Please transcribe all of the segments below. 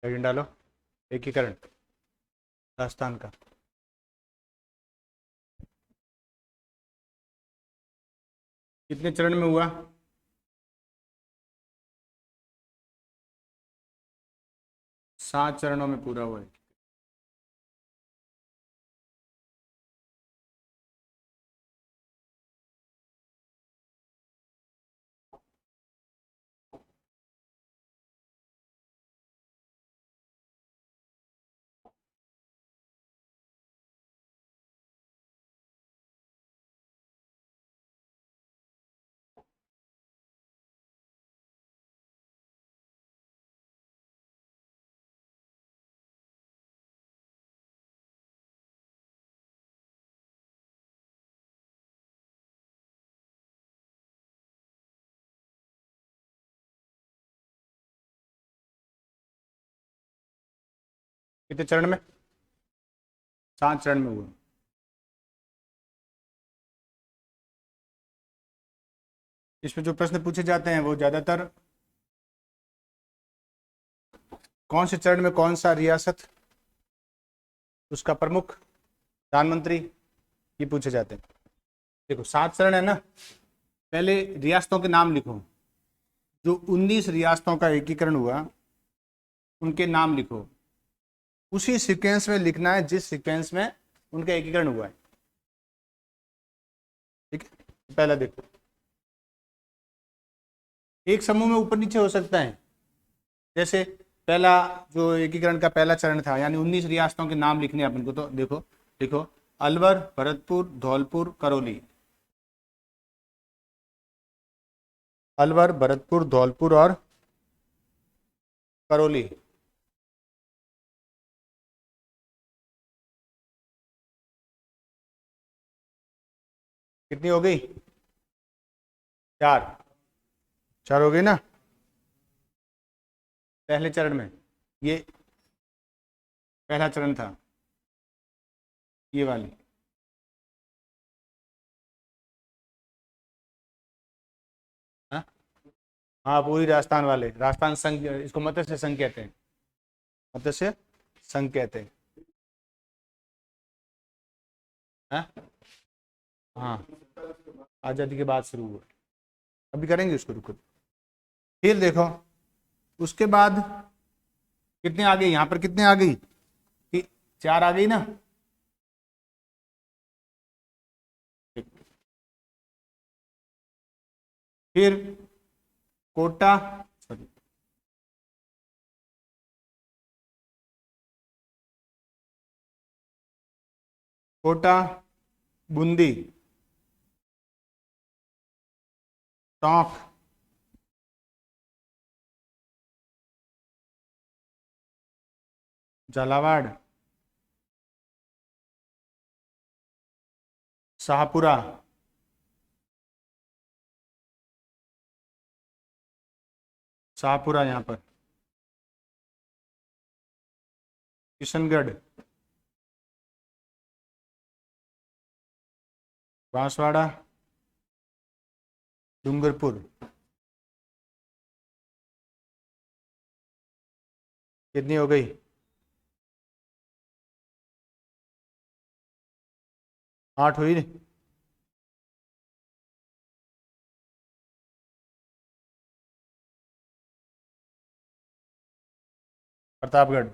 Second डालो। एकीकरण राजस्थान का। कितने चरण में हुआ? 7 चरणों में पूरा हुआ है। कितने चरण में? 7 चरण में हुआ। इसमें जो प्रश्न पूछे जाते हैं वो ज्यादातर कौन से चरण में कौन सा रियासत, उसका प्रमुख, प्रधानमंत्री, ये पूछे जाते हैं। देखो 7 चरण है ना, पहले रियासतों के नाम लिखो। जो 19 रियासतों का एकीकरण हुआ उनके नाम लिखो। उसी सीक्वेंस में लिखना है जिस सीक्वेंस में उनका एकीकरण हुआ है। ठीक है, पहला देखो। एक समूह में ऊपर नीचे हो सकता है। जैसे पहला जो एकीकरण का पहला चरण था, यानी 19 रियासतों के नाम लिखने अपन को, तो देखो देखो अलवर, भरतपुर, धौलपुर, करौली। अलवर, भरतपुर, धौलपुर और करौली। कितनी हो गई? 4। 4 हो गई ना पहले चरण में। ये पहला चरण था, ये वाली। हाँ हाँ, पूरी राजस्थान वाले, राजस्थान संघ, इसको मत्स्य संघ कहते हैं। मत्स्य संघ कहते हैं। हाँ हाँ, आजादी के बाद शुरू हुआ। अभी करेंगे उसको, रुको। फिर देखो उसके बाद कितने आ गई, यहाँ पर कितने आ गई? 4 आ गई ना। फिर कोटा, सॉरी, कोटा, बूंदी, टोंक, झालावाड़, शाहपुरा, शाहपुरा यहाँ पर, किशनगढ़, बांसवाड़ा, डूंगरपुर। कितनी हो गई? 8 हुई। प्रतापगढ़।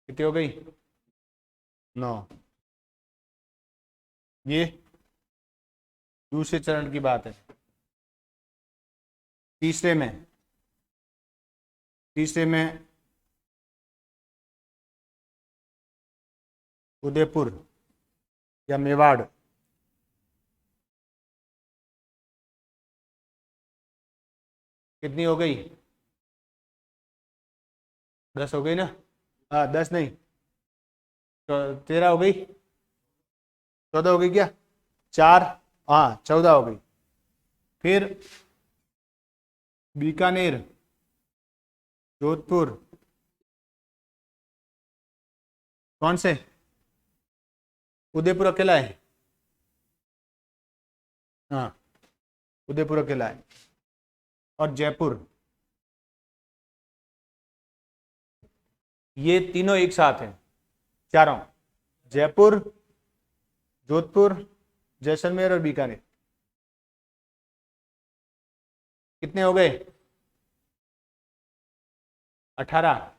कितनी हो गई? 9। ये दूसरे चरण की बात है। तीसरे में, तीसरे में उदयपुर या मेवाड़। कितनी हो गई? 10 हो गई ना। हाँ 10 नहीं, तो 13 हो गई। 14 हो गई क्या? 4, हाँ 14 हो गई। फिर बीकानेर, जोधपुर, कौन से? उदयपुर अकेला है। हाँ, उदयपुर अकेला है। और जयपुर, ये तीनों एक साथ हैं, चारों, जयपुर, जोधपुर, जैसलमेर और बीकानेर। कितने हो गए? 18।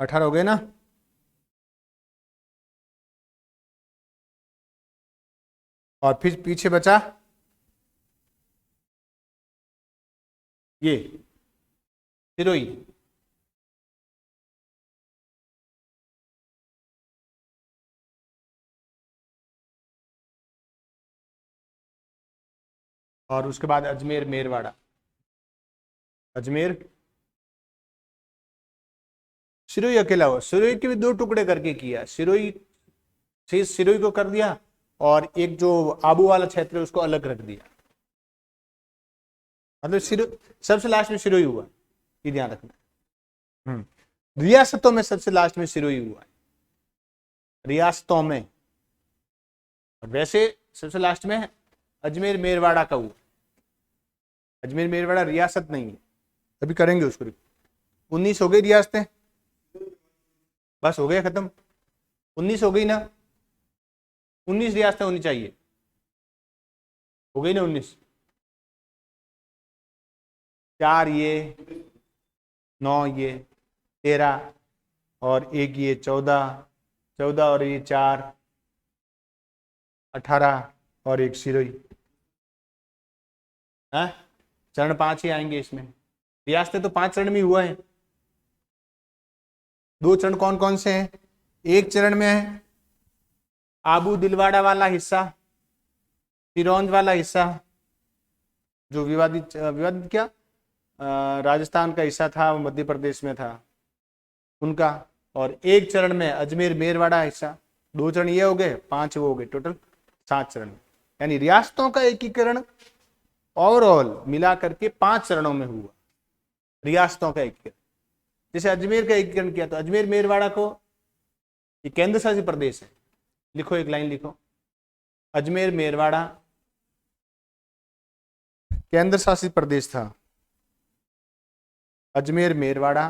हो गए ना? और फिर पीछे बचा ये सिरोही। और उसके बाद अजमेर मेरवाड़ा। अजमेर, सिरोही अकेला हुआ, सिरोही के भी दो टुकड़े करके किया, सिरोही से सिरोही को कर दिया और एक जो आबू वाला क्षेत्र है उसको अलग रख दिया। मतलब सबसे लास्ट में सिरोही हुआ, ये ध्यान रखना। रियासतों में सबसे लास्ट में सिरोही हुआ है, रियासतों में। और वैसे सबसे लास्ट में अजमेर मेरवाड़ा का हुआ। अजमेर मेरवाड़ा रियासत नहीं है, अभी करेंगे उसको। 19 हो गई रियासतें, बस हो गया खत्म। 19 हो गई ना, 19 रियासतें होनी चाहिए, हो गई ना 19। 4 ये, 9 ये, 13 और 1 ये 14, 14 और ये 4, 18 और 1 सिरोही। चरण 5 ही आएंगे इसमें। रियासतें तो 5 चरण में हुआ है। 2 चरण कौन कौन से हैं? एक चरण में है आबू दिलवाड़ा वाला हिस्सा, सिरोंज वाला हिस्सा, जो विवादित क्या राजस्थान का हिस्सा था, वो मध्य प्रदेश में था, उनका। और एक चरण में अजमेर मेरवाड़ा हिस्सा। 2 चरण ये हो गए, 5 वो हो गए, टोटल 7 चरण। यानी रियासतों का एकीकरण ओवरऑल मिला करके 5 चरणों में हुआ, रियासतों का एकीकरण। जैसे अजमेर का एकीकरण किया तो अजमेर मेरवाड़ा को, ये केंद्र शासित प्रदेश है, लिखो, एक लाइन लिखो, अजमेर मेरवाड़ा केंद्र शासित प्रदेश था। अजमेर मेरवाड़ा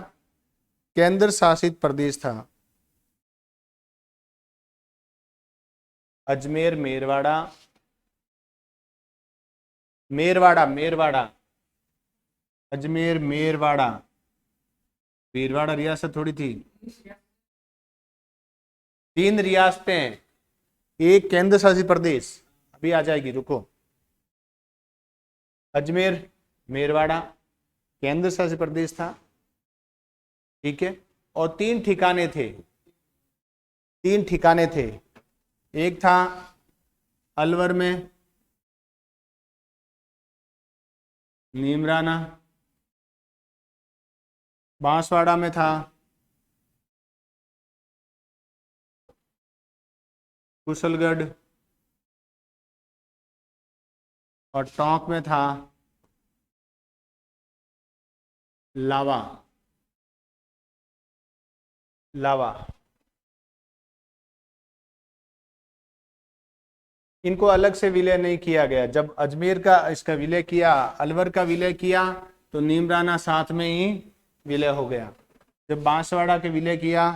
केंद्र शासित प्रदेश था। अजमेर मेरवाड़ा, मेरवाड़ा मेरवाड़ा, अजमेर मेरवाड़ा, मेरवाड़ा रियासत थोड़ी थी। 3 रियासतें, एक केंद्र शासित प्रदेश, अभी आ जाएगी, रुको। अजमेर मेरवाड़ा केंद्र शासित प्रदेश था, ठीक है। और 3 ठिकाने थे, 3 ठिकाने थे। एक था अलवर में, नीमराना, बांसवाड़ा में था, कुशलगढ़, और टोंक में था लावा। लावा, इनको अलग से विलय नहीं किया गया। जब अजमेर का इसका विलय किया, अलवर का विलय किया, तो नीमराना साथ में ही विलय हो गया। जब बांसवाड़ा के विलय किया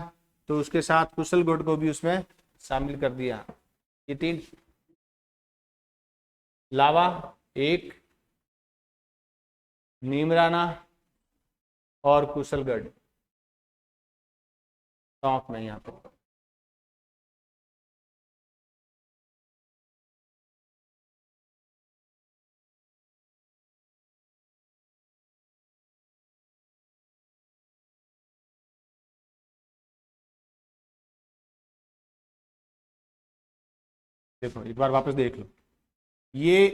तो उसके साथ कुशलगढ़ को भी उसमें शामिल कर दिया। ये 3, लावा 1, नीमराना और कुशलगढ़, टोंक में यहाँ पर। देखो एक बार वापस देख लो, ये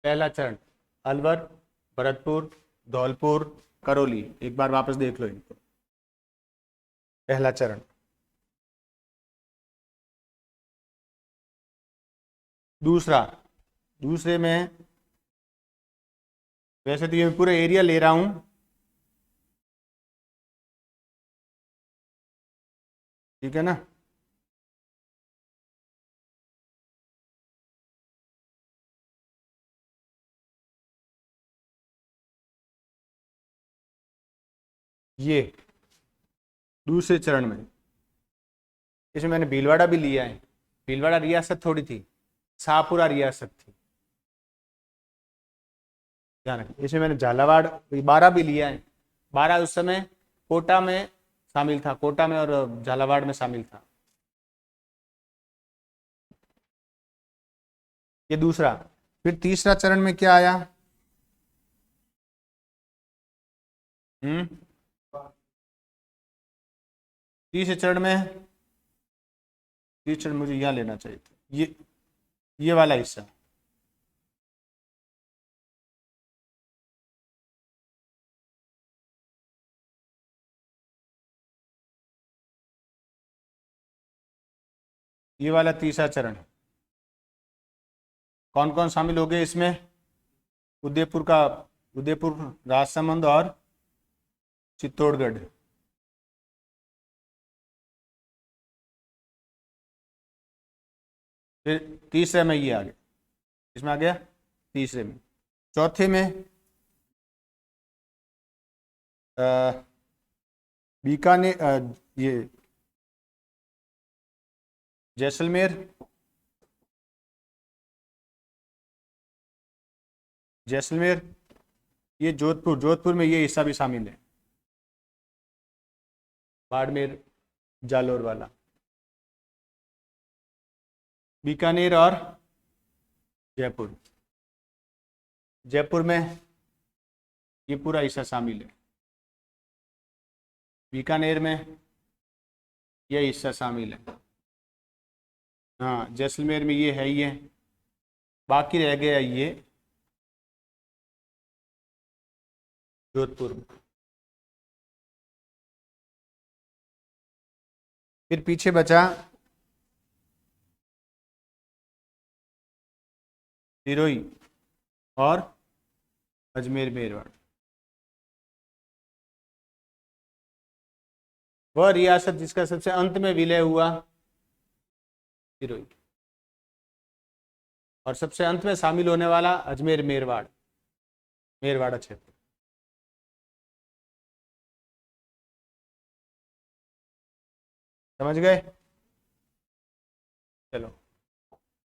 पहला चरण, अलवर, भरतपुर, धौलपुर, करौली। एक बार वापस देख लो इनको, पहला चरण। दूसरे में, वैसे तो ये पूरा एरिया ले रहा हूं, ठीक है ना। ये दूसरे चरण में इसमें मैंने भीलवाड़ा भी लिया है। भीलवाड़ा रियासत थोड़ी थी, शाहपुरा रियासत थी, ध्यान रखिए। इसमें मैंने झालावाड़ 12 भी लिया है। 12 उस समय कोटा में शामिल था, कोटा में और झालावाड़ में शामिल था। ये दूसरा। फिर तीसरा चरण में क्या आया? हम्म तीसरे चरण में, तीसरे चरण मुझे यहाँ लेना चाहिए था, ये वाला हिस्सा। ये वाला तीसरा चरण। कौन कौन शामिल हो गए इसमें? उदयपुर का, उदयपुर, राजसमंद और चित्तौड़गढ़। फिर तीसरे में ये आ गया, इसमें आ गया तीसरे में। चौथे में बीकानेर, ये जैसलमेर, जैसलमेर, ये जोधपुर, जोधपुर में ये हिस्सा भी शामिल है, बाड़मेर जालोर वाला। बीकानेर और जयपुर, जयपुर में ये पूरा हिस्सा शामिल है। बीकानेर में ये हिस्सा शामिल है। हाँ, जैसलमेर में ये है ही है। बाकी रह गया ये जोधपुर में। फिर पीछे बचा सिरोही और अजमेर मेरठ। वह रियासत जिसका सबसे अंत में विलय हुआ, सिरोही, और सबसे अंत में शामिल होने वाला अजमेर मेरवाड़, मेरवाड़ा क्षेत्र। समझ गए? चलो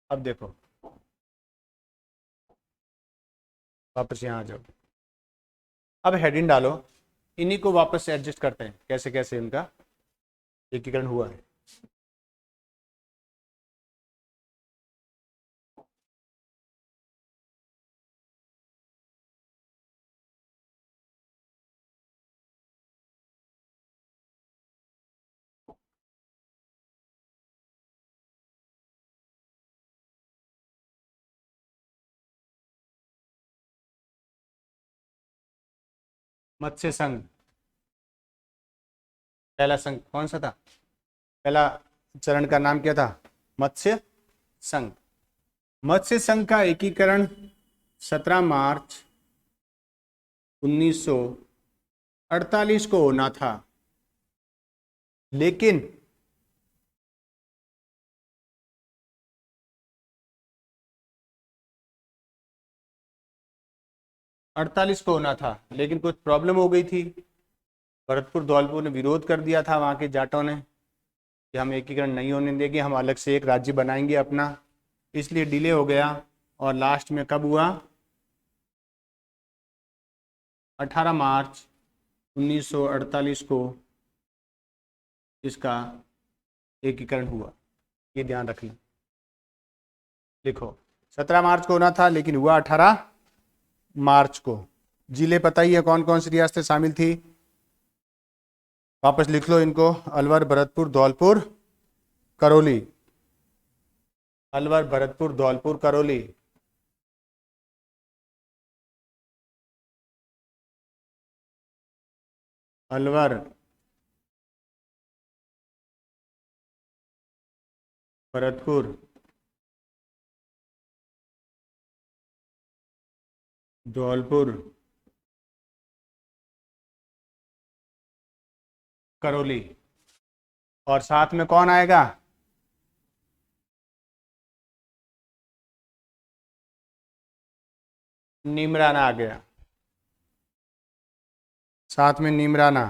अब देखो, वापस यहाँ आ जाओ। अब हेडिंग डालो, इन्हीं को वापस से एडजस्ट करते हैं कैसे कैसे इनका एकीकरण हुआ है। मत्स्य संघ, पहला संघ कौन सा था? पहला चरण का नाम क्या था? मत्स्य संघ। मत्स्य संघ का एकीकरण 17 मार्च 1948 को होना था, लेकिन कुछ प्रॉब्लम हो गई थी। भरतपुर धौलपुर ने विरोध कर दिया था, वहां के जाटों ने, कि हम एकीकरण नहीं होने देंगे, हम अलग से एक राज्य बनाएंगे अपना, इसलिए डिले हो गया। और लास्ट में कब हुआ? 18 मार्च 1948 को इसका एकीकरण हुआ। ये ध्यान रखना, लिखो 17 मार्च को होना था लेकिन हुआ 18 मार्च को। जिले पता ही है कौन कौन सी रियासतें शामिल थी, वापस लिख लो इनको। अलवर, भरतपुर, धौलपुर, करौली। अलवर, भरतपुर, धौलपुर, करौली। अलवर, भरतपुर, धौलपुर, करौली। और साथ में कौन आएगा? नीमराना आ गया, साथ में नीमराना।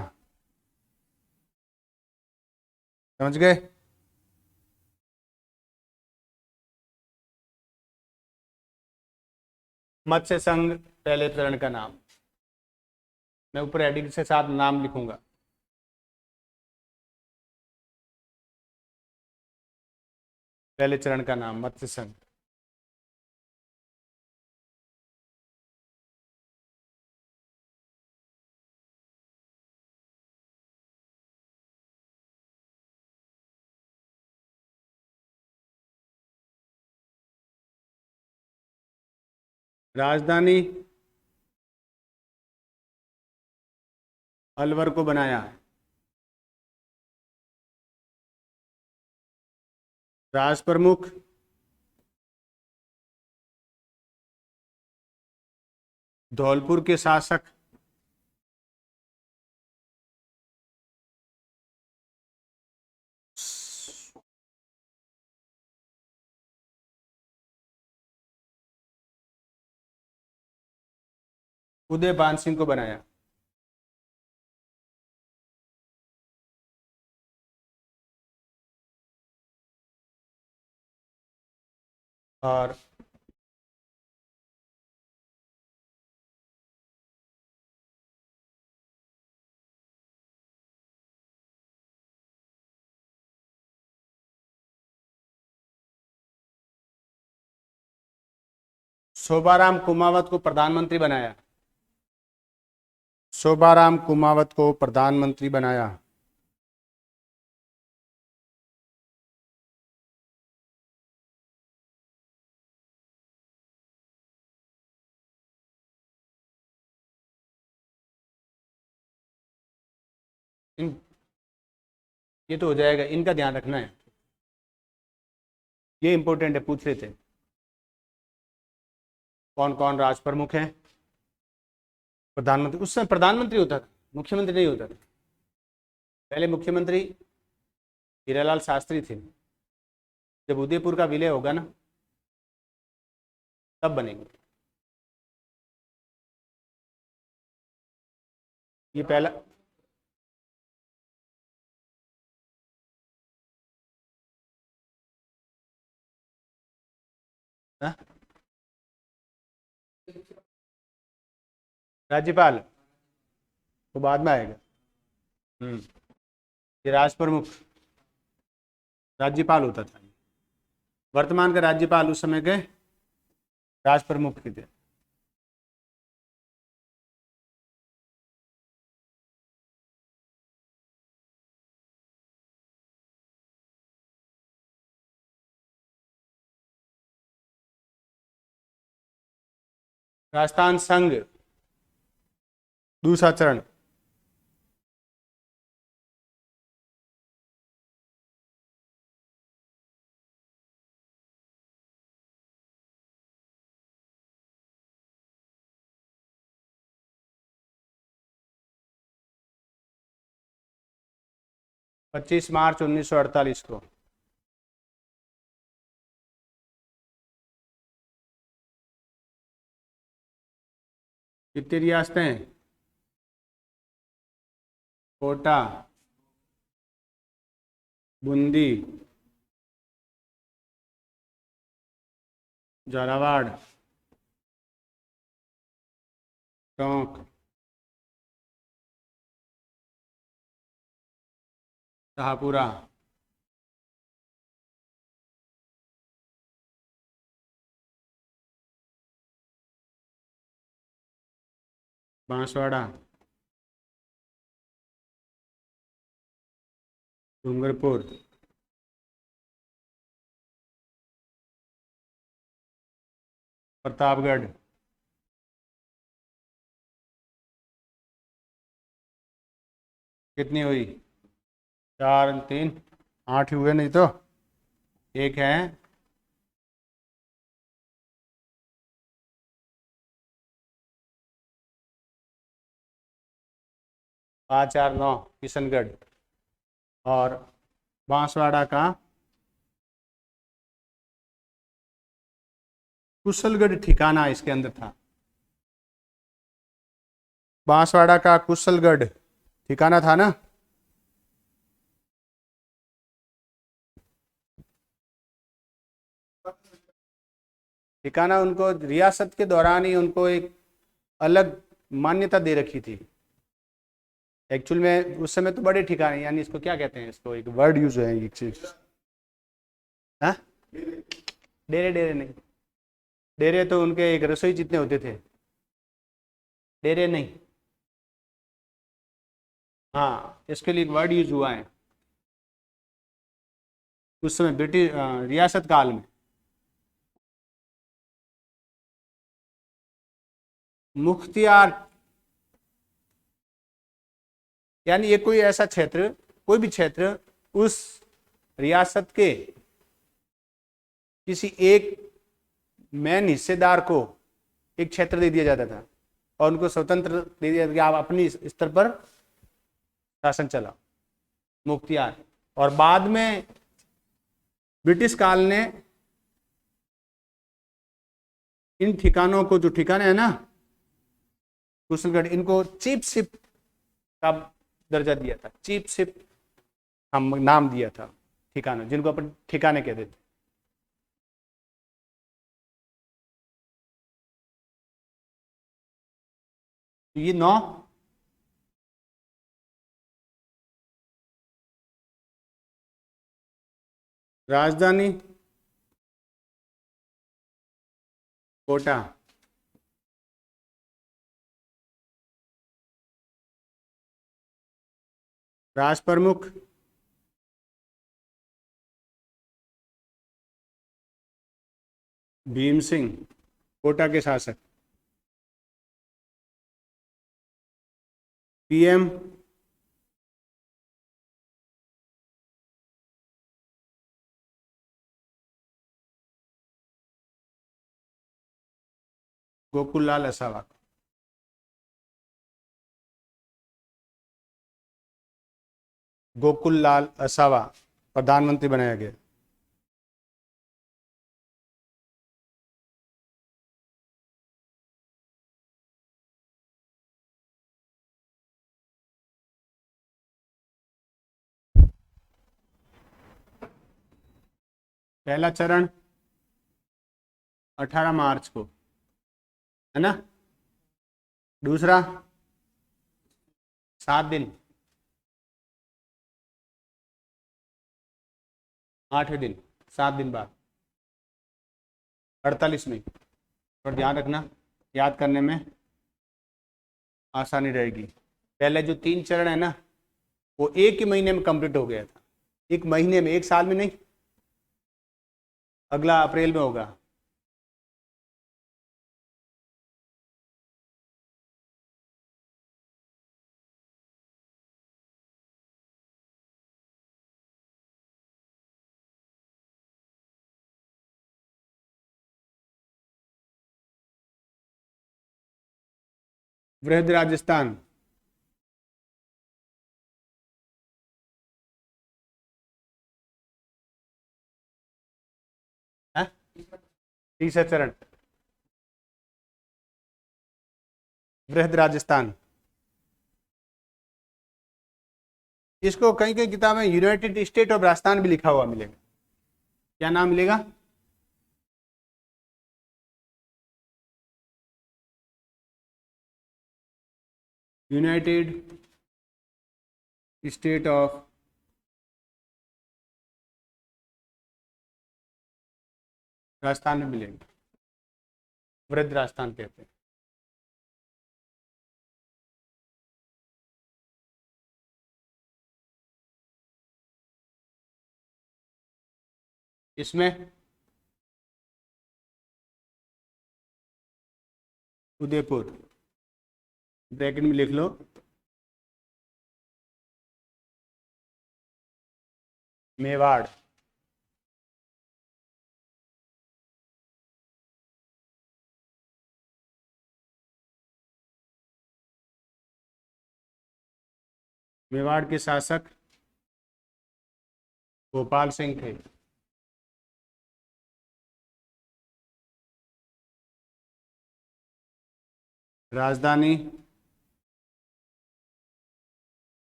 समझ गए? मत्स्य संघ पहले चरण का नाम, मैं ऊपर हेडिंग के साथ नाम लिखूंगा। पहले चरण का नाम मत्स्य संघ। राजधानी अलवर को बनाया। राज प्रमुख धौलपुर के शासक उदयभान सिंह को बनाया। और शोभाराम कुमावत को प्रधानमंत्री बनाया। शोभाराम कुमावत को प्रधानमंत्री बनाया। ये तो हो जाएगा, इनका ध्यान रखना है, ये इंपॉर्टेंट है, पूछ रहे थे कौन कौन राज प्रमुख हैं। प्रधानमंत्री, उस समय प्रधानमंत्री होता था, मुख्यमंत्री नहीं होता था। पहले मुख्यमंत्री हीरालाल शास्त्री थे, जब उदयपुर का विलय होगा ना तब बनेंगे। ये पहला हा? राज्यपाल तो बाद में आएगा। ये राज प्रमुख राज्यपाल होता था। वर्तमान का राज्यपाल उस समय के राज प्रमुख के थे। राजस्थान संघ दूसरा चरण, पच्चीस मार्च 1948 को। कितनी रियासतें? कोटा, बूंदी, झालावाड़, टोंक, शाहपुरा, बांसवाड़ा, डूंगरपुर, प्रतापगढ़, कितनी हुई? 4 3 8 हुए, नहीं तो एक है। 5 4 9 किशनगढ़, और बांसवाड़ा का कुशलगढ़ ठिकाना इसके अंदर था। बांसवाड़ा का कुशलगढ़ ठिकाना था ना। ठिकाना उनको रियासत के दौरान ही उनको एक अलग मान्यता दे रखी थी। एक्चुअल में उस समय तो बड़े ठिकाने, यानी इसको क्या कहते हैं, इसको एक वर्ड यूज है एक चीज। हाँ, डेरे डेरे नहीं, डेरे तो उनके एक रसोई जितने होते थे, डेरे नहीं। हाँ, इसके लिए एक वर्ड यूज हुआ है उस समय ब्रिटिश रियासत काल में। मुख्तियार, यानी ये कोई ऐसा क्षेत्र, कोई भी क्षेत्र उस रियासत के किसी एक मेन हिस्सेदार को एक क्षेत्र दे दिया जाता था और उनको स्वतंत्र दे दिया था कि आप अपनी स्तर पर शासन चलाओ, मुख्तियार। और बाद में ब्रिटिश काल ने इन ठिकानों को, जो ठिकाने हैं ना कुशलगढ़, इनको चीफशिप का दर्जा दिया था। चीफशिप हम नाम दिया था ठिकाना, जिनको अपन ठिकाने कहते थे। तो ये 9 राजधानी कोटा, राज प्रमुख भीम सिंह, कोटा के शासक। पीएम गोकुललाल असावा। गोकुललाल असावा प्रधानमंत्री बनाया गया। पहला चरण 18 मार्च को, है ना। दूसरा 7 दिन, 8वें दिन, 7 दिन बाद 48 में। और ध्यान रखना, याद करने में आसानी रहेगी। पहले जो 3 चरण है ना, वो एक ही महीने में कंप्लीट हो गया था। एक महीने में, एक साल में नहीं। अगला अप्रैल में होगा। वृहद राजस्थान, है, तीसरा चरण वृहद राजस्थान। इसको कहीं कहीं किताब में यूनाइटेड स्टेट ऑफ राजस्थान भी लिखा हुआ मिलेगा। क्या नाम मिलेगा? यूनाइटेड स्टेट ऑफ राजस्थान में मिलेगा। वृहद राजस्थान कहते हैं। इसमें उदयपुर, ब्रैकेट में लिख लो, मेवाड़, मेवाड़ के शासक भोपाल सिंह थे। राजधानी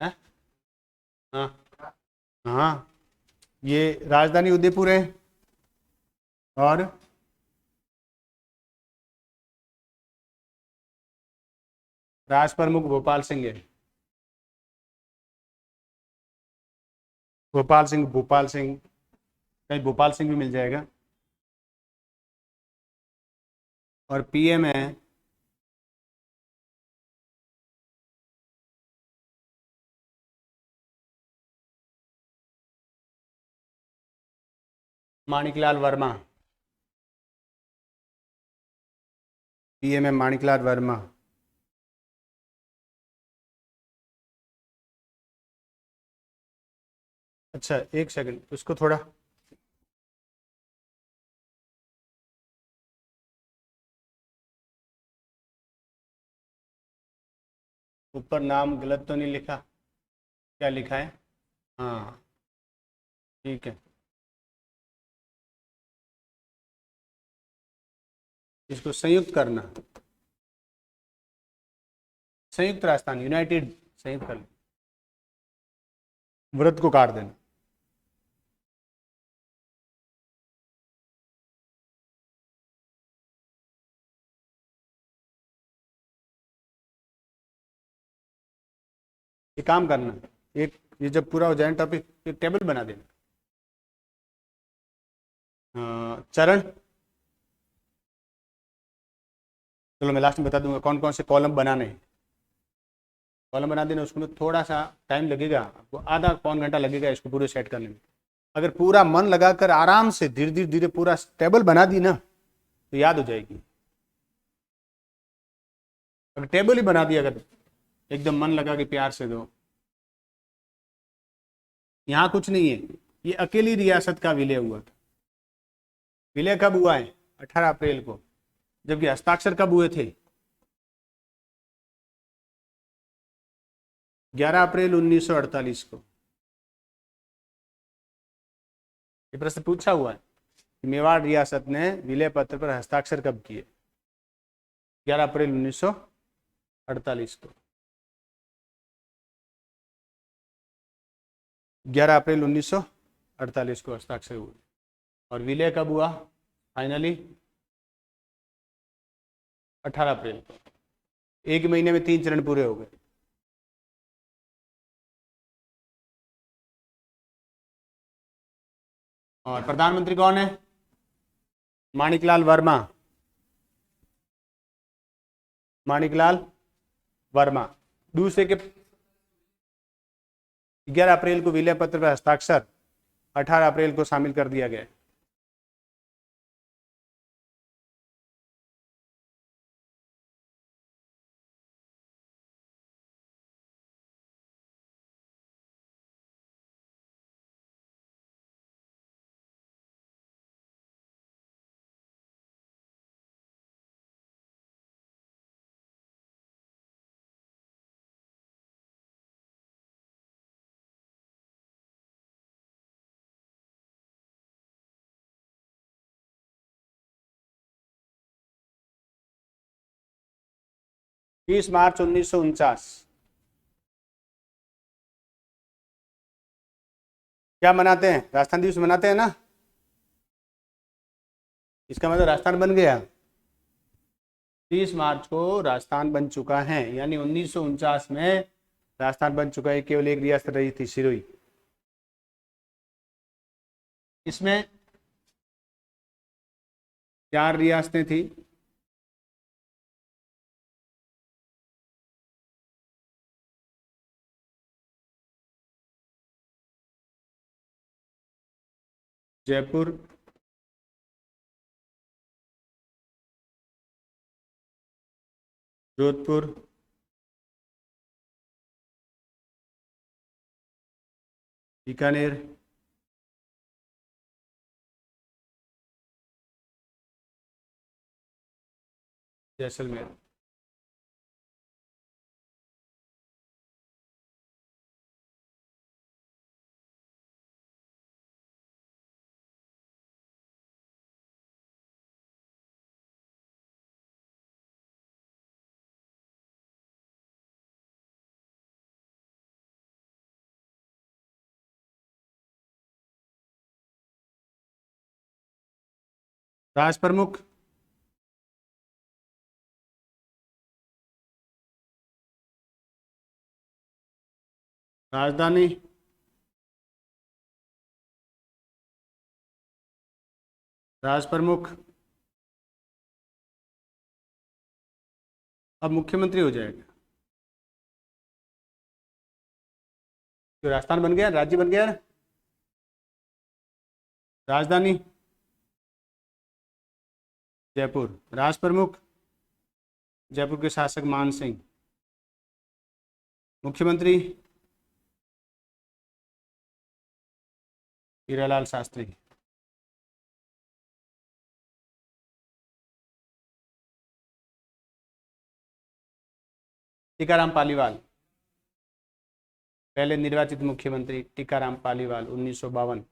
है? हाँ हाँ, ये राजधानी उदयपुर है और राज प्रमुख भोपाल सिंह है। भोपाल सिंह, कहीं भोपाल सिंह भी मिल जाएगा। और पीएम है माणिकलाल वर्मा। पीएम है माणिकलाल वर्मा। अच्छा एक सेकंड, उसको थोड़ा ऊपर नाम गलत तो नहीं लिखा? क्या लिखा है? हाँ ठीक है। इसको संयुक्त करना, संयुक्त राजस्थान, यूनाइटेड, संयुक्त कर, व्रत को काट देना। ये काम करना, एक ये जब पूरा हो जाए टॉपिक, एक टेबल बना देना। चरण, चलो मैं लास्ट में बता दूंगा कौन कौन से कॉलम बनाने हैं। कॉलम बना देना, उसमें थोड़ा सा टाइम लगेगा आपको, आधा पौन घंटा लगेगा इसको पूरे सेट करने में। अगर पूरा मन लगाकर आराम से धीरे धीरे धीरे पूरा टेबल बना दी ना तो याद हो जाएगी। अगर टेबल ही बना दिया, अगर एकदम मन लगा के प्यार से दो। यहाँ कुछ नहीं है, ये अकेली रियासत का विलय हुआ था। विलय कब हुआ है? 18 अप्रैल को। जबकि हस्ताक्षर कब हुए थे? 11 अप्रैल 1948 को। ये प्रश्न पूछा हुआ है कि मेवाड़ रियासत ने विलय पत्र पर हस्ताक्षर कब किए? 11 अप्रैल 1948 को। 11 अप्रैल 1948 को हस्ताक्षर हुए। और विलय कब हुआ फाइनली? 18 अप्रैल को। एक महीने में 3 चरण पूरे हो गए। और प्रधानमंत्री कौन है? माणिकलाल वर्मा। माणिकलाल वर्मा। दूसरे के 11 अप्रैल को विलय पत्र पर हस्ताक्षर, 18 अप्रैल को शामिल कर दिया गया। तीस मार्च 1949। क्या मनाते हैं? राजस्थान दिवस मनाते हैं ना? इसका मतलब राजस्थान बन गया। 30 मार्च को राजस्थान बन चुका है, यानी 1949 में राजस्थान बन चुका है। केवल एक रियासत रही थी, सिरोही। इसमें 4 रियासतें थी। जयपुर, जोधपुर, बीकानेर, जैसलमेर। राज प्रमुख, राजधानी, राज प्रमुख, अब मुख्यमंत्री हो जाएगा। जो राजस्थान बन गया, राज्य बन गया ना। राजधानी जयपुर, राज प्रमुख जयपुर के शासक मान सिंह, मुख्यमंत्री हीरालाल शास्त्री। टीकाराम पालीवाल, पहले निर्वाचित मुख्यमंत्री टीकाराम पालीवाल 1952।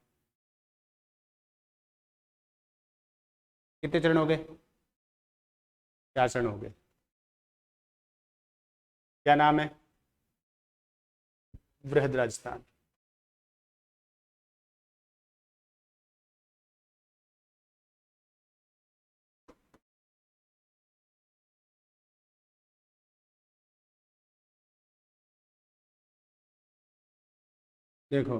कितने चरण हो गए? 4 चरण हो गए। क्या नाम है? बृहद राजस्थान। देखो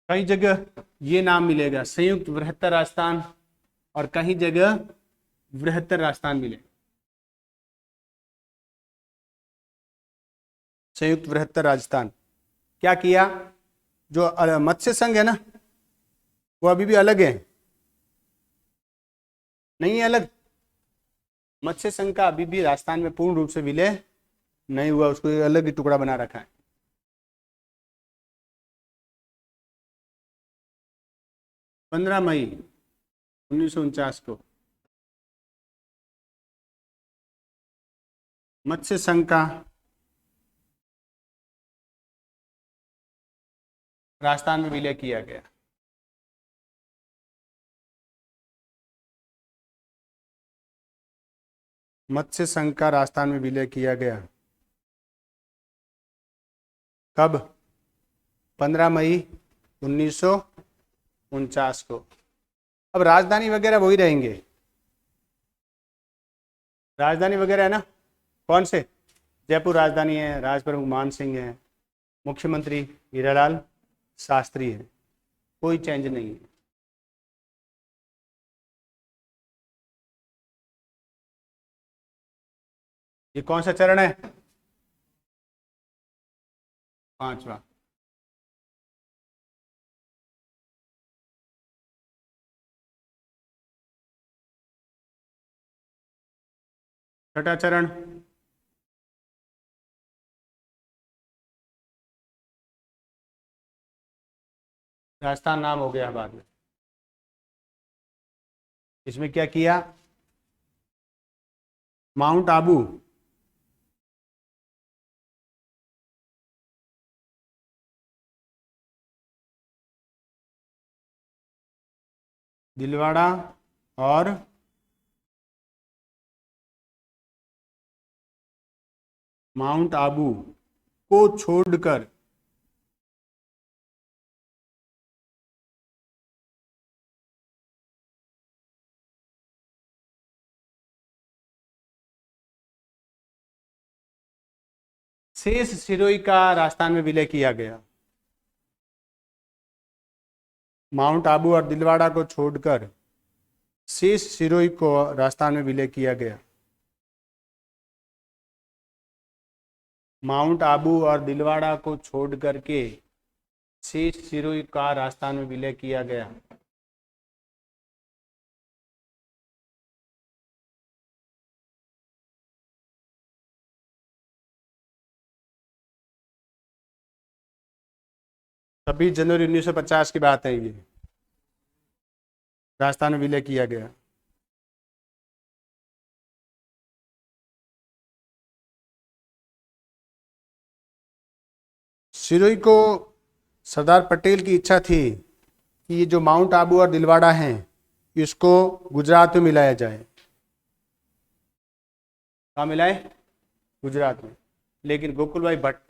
कई जगह ये नाम मिलेगा, संयुक्त बृहत्तर राजस्थान, और कहीं जगह बृहत्तर राजस्थान मिलेगा। संयुक्त बृहत्तर राजस्थान क्या किया? जो मत्स्य संघ है ना, वो अभी भी अलग है, नहीं है अलग। मत्स्य संघ का अभी भी राजस्थान में पूर्ण रूप से विलय नहीं हुआ, उसको एक अलग ही टुकड़ा बना रखा है। 15 मई 1949 को मत्स्य संघ का राजस्थान में विलय किया गया। मत्स्य संघ का राजस्थान में विलय किया गया कब? 15 मई 1949 को। अब राजधानी वगैरह वही रहेंगे, राजधानी वगैरह है ना, कौन से? जयपुर राजधानी है, राज प्रमुख मान सिंह है, मुख्यमंत्री हीरालाल शास्त्री है, कोई चेंज नहीं है। ये कौन सा चरण है? 5वां। छठा चरण राजस्थान नाम हो गया बाद में। इसमें क्या किया? माउंट आबू, दिलवाड़ा और माउंट आबू को छोड़कर शेष सिरोही का राजस्थान में विलय किया गया। माउंट आबू और दिलवाड़ा को छोड़कर शेष सिरोही को राजस्थान में विलय किया गया। माउंट आबू और दिलवाड़ा को छोड़ करके शेष सिरोही का राजस्थान में विलय किया गया। छब्बीस जनवरी 1950 की बात है ये, राजस्थान में विलय किया गया। सिरोही को सरदार पटेल की इच्छा थी कि ये जो माउंट आबू और दिलवाड़ा हैं इसको गुजरात में मिलाया जाए। कहाँ मिलाए? गुजरात में। लेकिन गोकुल भाई भट्ट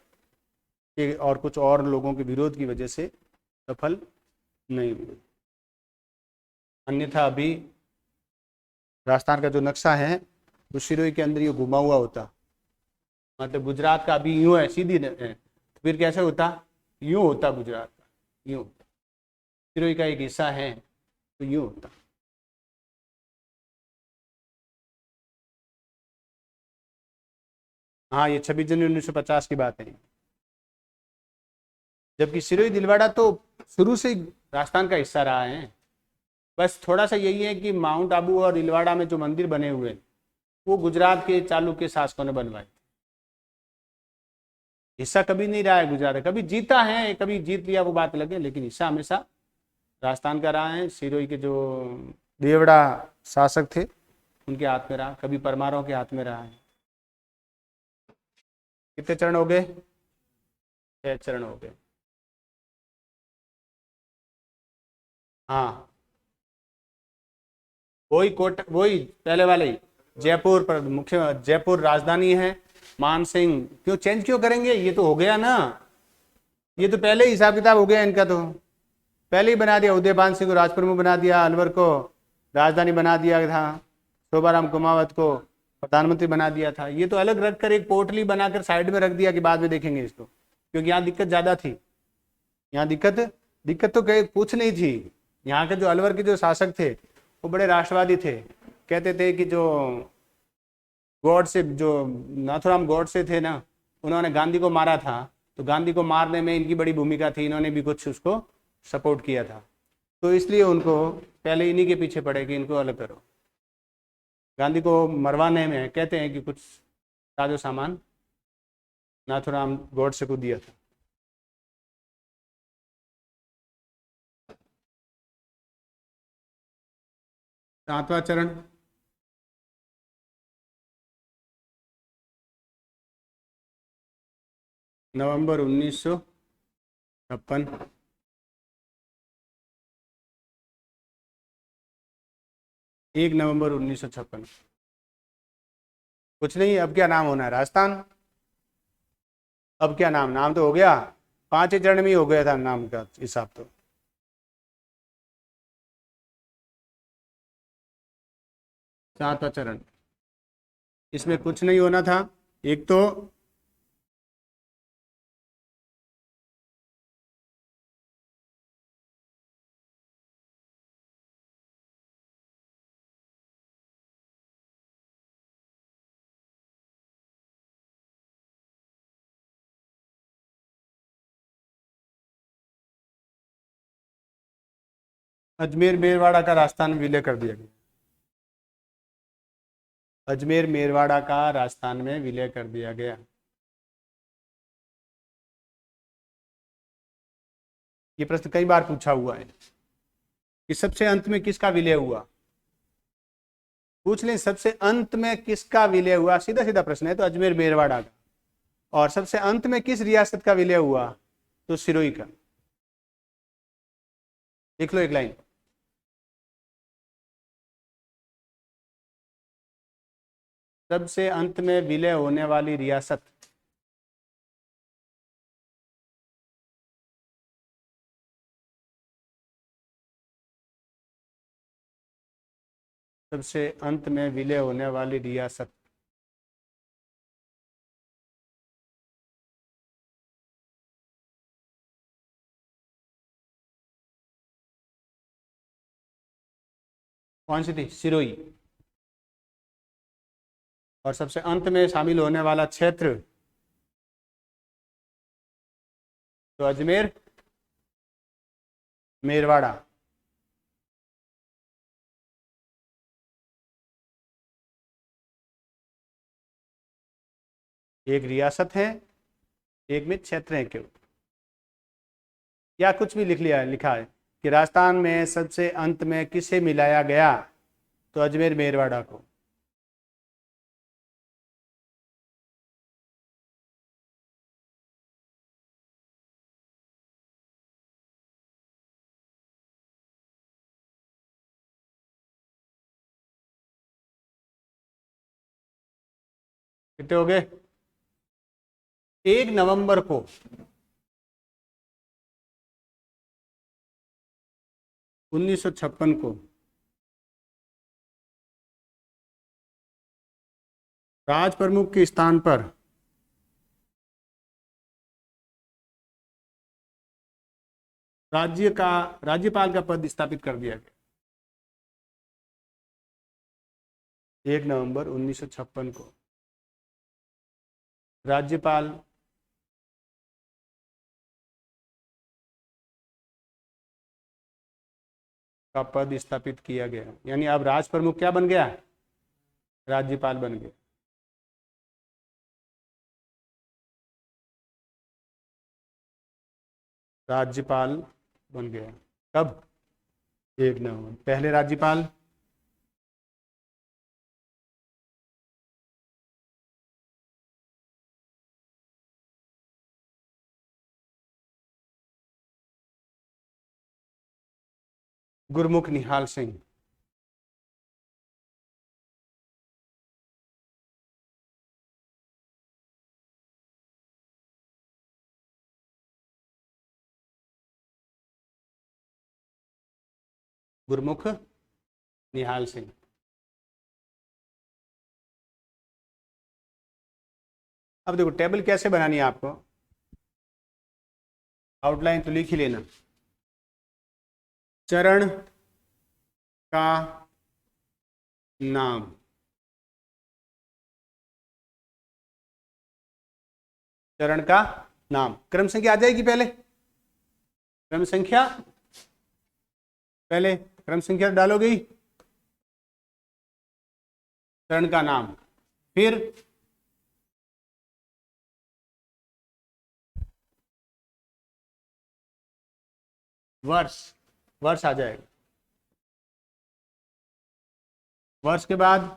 के और कुछ और लोगों के विरोध की वजह से सफल नहीं हुए। अन्यथा अभी राजस्थान का जो नक्शा है वो सिरोही के अंदर ये घुमा हुआ होता, मतलब गुजरात का अभी यूं है, सीधी है, तो फिर कैसे होता, यूं होता गुजरात का, यूं होता, सिरोही का एक हिस्सा है तो यूं होता। हाँ, ये 26 जनवरी 1950 की बात है। जबकि सिरोही दिलवाड़ा तो शुरू से ही राजस्थान का हिस्सा रहा है। बस थोड़ा सा यही है कि माउंट आबू और दिलवाड़ा में जो मंदिर बने हुए हैं वो गुजरात के चालुक्य शासकों ने बनवाए। हिस्सा कभी नहीं रहा है गुजरात, कभी जीता है, कभी जीत लिया वो बात अलग है, लेकिन हिस्सा हमेशा राजस्थान का रहा है। सिरोही के जो देवड़ा शासक थे उनके हाथ में रहा, कभी परमारों के हाथ में रहा है। कितने चरण हो गए? 6 चरण हो गए। हाँ, वही कोट, वही पहले वाले ही। जयपुर पर मुख्य, जयपुर राजधानी है। मान सिंह क्यों चेंज क्यों करेंगे, ये तो हो गया ना, ये तो पहले ही हिसाब किताब हो गया इनका, तो पहले ही बना दिया। उदयभान सिंह को राजप्रमुख बना दिया, अलवर को राजधानी बना दिया था, शोभाराम कुमावत को प्रधानमंत्री बना दिया था। ये तो अलग रखकर एक पोटली बनाकर साइड में रख दिया कि बाद में देखेंगे इसको, क्योंकि यहाँ दिक्कत ज्यादा थी। यहाँ दिक्कत दिक्कत तो कहीं कुछ नहीं थी। यहाँ के जो अलवर के जो शासक थे वो बड़े राष्ट्रवादी थे। कहते थे कि जो गॉडसे, जो नाथुराम गॉडसे थे ना, उन्होंने गांधी को मारा था, तो गांधी को मारने में इनकी बड़ी भूमिका थी, इन्होंने भी कुछ उसको सपोर्ट किया था, तो इसलिए उनको पहले इन्हीं के पीछे पड़े कि इनको अलग करो। गांधी को मरवाने में कहते हैं कि कुछ साजो सामान नाथुराम गॉडसे को दिया था। सातवां चरण, नवंबर 1956। 1 नवंबर 1956। कुछ नहीं, अब क्या नाम होना है? राजस्थान। अब क्या नाम, नाम तो हो गया, 5 ही चरण में ही हो गया था नाम का हिसाब तो। सातवां चरण, इसमें कुछ नहीं होना था। एक तो अजमेर मेरवाड़ा का राजस्थान में विलय कर दिया गया। अजमेर मेरवाड़ा का राजस्थान में विलय कर दिया गया। ये प्रश्न कई बार पूछा हुआ है कि सबसे अंत में किसका विलय हुआ। पूछ लें सबसे अंत में किसका विलय हुआ, सीधा सीधा प्रश्न है, तो अजमेर मेरवाड़ा का। और सबसे अंत में किस रियासत का विलय हुआ, तो सिरोही का। लिख लो एक लाइन। सबसे अंत में विलय होने वाली रियासत, सबसे अंत में विलय होने वाली रियासत, कौन सी थी? सिरोही। और सबसे अंत में शामिल होने वाला क्षेत्र, तो अजमेर मेरवाड़ा। एक रियासत है, एक में क्षेत्र है केवल। या कुछ भी लिख लिया है, लिखा है कि राजस्थान में सबसे अंत में किसे मिलाया गया, तो अजमेर मेरवाड़ा को। कितने हो गए? 1 नवंबर को 1956 को राज प्रमुख के स्थान पर राज्यपाल का पद स्थापित कर दिया गया 1 नवंबर 1956 को। राज्यपाल का पद स्थापित किया गया, यानी अब राज प्रमुख क्या बन गया? राज्यपाल बन गया। राज्यपाल बन गया कब? 1 नवंबर। पहले राज्यपाल गुरमुख निहाल सिंह। गुरमुख निहाल सिंह। अब देखो टेबल कैसे बनानी है आपको, आउटलाइन तो लिख ही लेना। चरण का नाम, चरण का नाम, क्रम संख्या आ जाएगी पहले, क्रम संख्या पहले क्रम संख्या डालोगे ही, चरण का नाम, फिर वर्ष, वर्ष आ जाएगा, वर्ष के बाद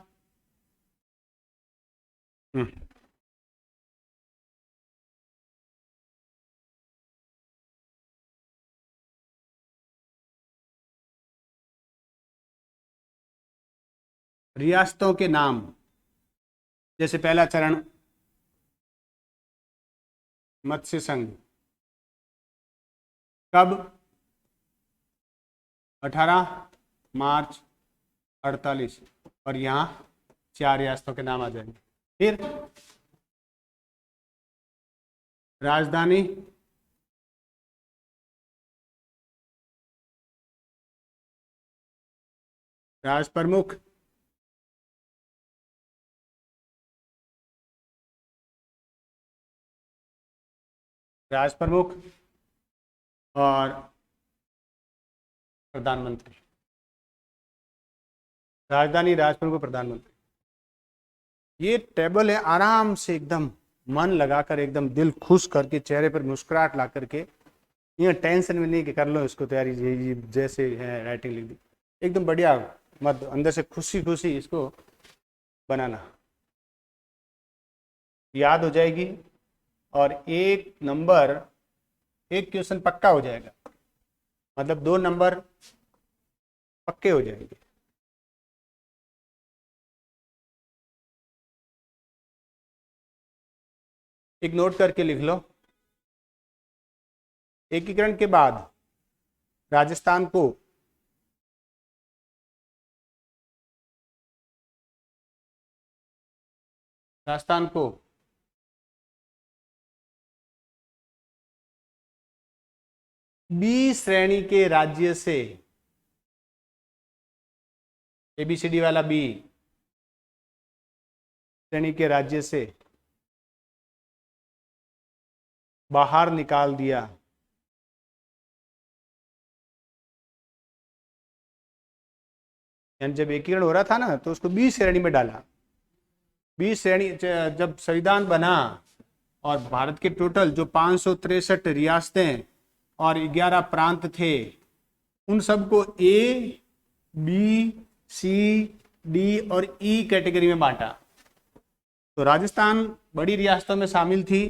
रियासतों के नाम, जैसे पहला चरण मत्स्य संघ, कब? 18 मार्च 48, और यहाँ 4 रियासतों के नाम आ जाएंगे। फिर राजधानी, राज प्रमुख, राज प्रमुख और प्रधानमंत्री। राजधानी, राज प्रमुख, प्रधानमंत्री। ये टेबल है, आराम से एकदम मन लगाकर, एकदम दिल खुश करके, चेहरे पर मुस्कुराहट ला करके, ये टेंशन में नहीं कि कर लो इसको तैयारी, ये जैसे है राइटिंग लिख दी, एकदम बढ़िया, मत अंदर से खुशी खुशी इसको बनाना, याद हो जाएगी, और 1 नंबर, 1 क्वेश्चन पक्का हो जाएगा, मतलब 2 नंबर पक्के हो जाएंगे। एक नोट करके लिख लो, एकीकरण के बाद राजस्थान को बी श्रेणी के राज्य से, ABCD वाला बी श्रेणी के राज्य से बाहर निकाल दिया। यानी जब एकीकरण हो रहा था ना, तो उसको बी श्रेणी में डाला। बी श्रेणी, जब संविधान बना और भारत के टोटल जो 563 रियासतें और 11 प्रांत थे, उन सबको A, B, C, D और E कैटेगरी में बांटा। तो राजस्थान बड़ी रियासतों में शामिल थी,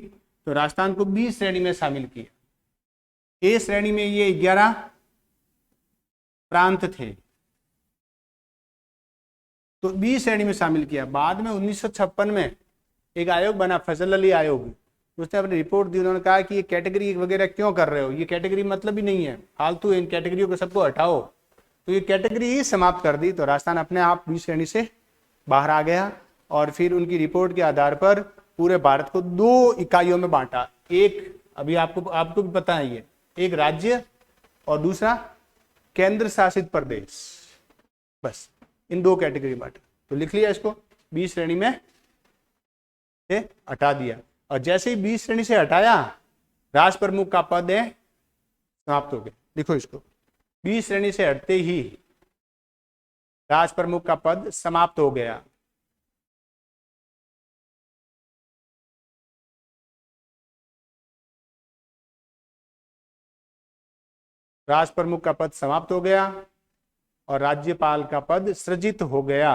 तो राजस्थान को B श्रेणी में शामिल किया। A श्रेणी में ये 11 प्रांत थे, तो B श्रेणी में शामिल किया। बाद में 1956 में एक आयोग बना, फैसल अली आयोग, उसने अपनी रिपोर्ट दी। उन्होंने कहा कि ये कैटेगरी वगैरह क्यों कर रहे हो, ये कैटेगरी मतलब ही नहीं है, फालतू, इन कैटेगरियों को सबको हटाओ। तो ये कैटेगरी ही समाप्त कर दी, तो राजस्थान अपने आप B श्रेणी से बाहर आ गया। और फिर उनकी रिपोर्ट के आधार पर पूरे भारत को 2 इकाइयों में बांटा। एक अभी आपको भी पता है, ये एक राज्य और दूसरा केंद्र शासित प्रदेश, बस इन 2 कैटेगरी बांटा। तो लिख लिया इसको, बी श्रेणी में से हटा दिया, और जैसे ही बी श्रेणी से हटाया राष्ट्र प्रमुख का पद है समाप्त हो गया। लिखो इसको, बी श्रेणी से हटते ही राष्ट्र प्रमुख का पद समाप्त हो गया। राष्ट्र प्रमुख का पद समाप्त हो गया और राज्यपाल का पद सृजित हो गया।